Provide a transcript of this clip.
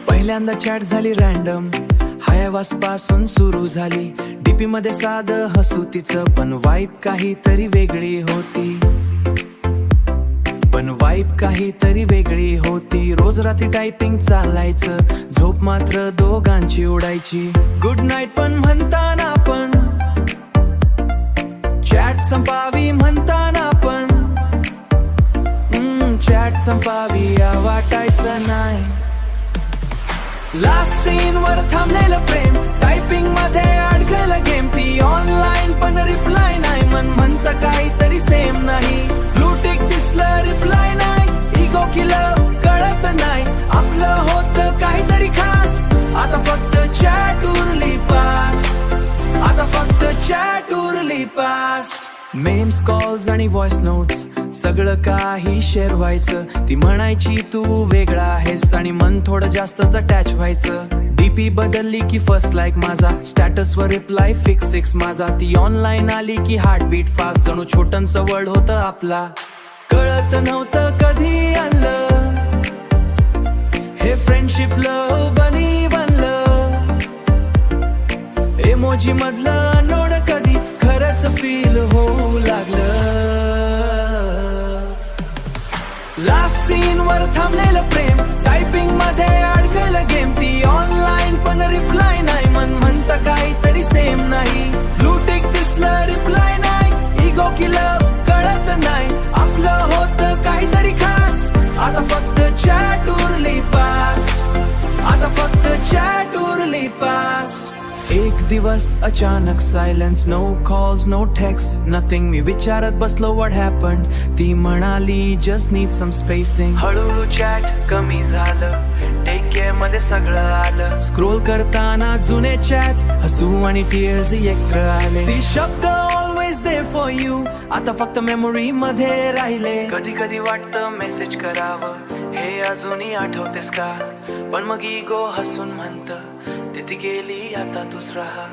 पहिल्यांदा चॅट झाली रॅन्डम, हायवास पासून सुरू झाली. डीपी मध्ये साधं हसू तिचं, पण वाईब काहीतरी वेगळी होती. काहीतरी वेगळी होती. रोज रात्री टायपिंग चालायचं, झोप मात्र दोघांची उडायची. गुड नाईट पण म्हणताना पण, चॅट संपावी म्हणताना पण, चॅट संपावी या वाटायचं नाही. लास्ट सीन वर थांबलेलं प्रेम, टायपिंग मध्ये अडकलं गेम. ती ऑनलाईन पण रिप्लाय नाही, मन म्हणतं काहीतरी सेम नाही. ब्लूटिक दिसलं रिप्लाय नाही, इगो की लव कळत नाही. आपलं होतं काहीतरी खास, आता फक्त चॅट उरली पास्ट. आता फक्त चॅट उरली पास्ट. मेम्स, कॉल्स आणि व्हॉइस नोट्स, सगळं काही शेअर व्हायचं. ती म्हणायची तू वेगळा आहेस, आणि मन थोडं जास्तच अटॅच व्हायचं. डीपी बदलली की फर्स्ट लाईक माझा, स्टॅटस वर रिप्लाय फिक्स माझा. ती ऑनलाईन आली की हार्टबीट फास्ट, जणू छोटंस वर्ल्ड होतं आपला. कळत नव्हतं कधी आणलं हे फ्रेंडशिप, लव बनी बनलं. इमोजी मधलं नोड कधी खरंच फील होऊ लागलं. लास्ट सीन वर थांबलेलं प्रेम, टायपिंग मध्ये अडकलं गेम. ती ऑनलाईन पण रिप्लाय नाही, मन म्हणतं काहीतरी सेम नाही. ब्लूटिक दिसलं रिप्लाय नाही, इगो की लव कळत नाही. आपलं होतं काहीतरी खास, आता फक्त चॅट उरली पास्ट. आता फक्त चॅट उरली पास्ट. एक दिवस अचानक silence, no calls no text nothing. मी विचारत बसलो व्हॉट हॅपन्ड, ती म्हणाली जस्ट नीड सम स्पेसिंग. हळूहळू चॅट कमी झालं, टेक केअर मध्ये सगळं आलं. स्क्रोल करताना जुने चॅट्स, हसू आणि टीयर्स एकत्र आले. ती शब्द ऑलवेज देअर फॉर यू आता फक्त मेमोरी मध्ये राहिले. कधी कधी वाटतं मेसेज करावं, हे अजूनही आठवतेस का, पण मग इगो हसून म्हणतं तिथे गेली आता तूच राहा.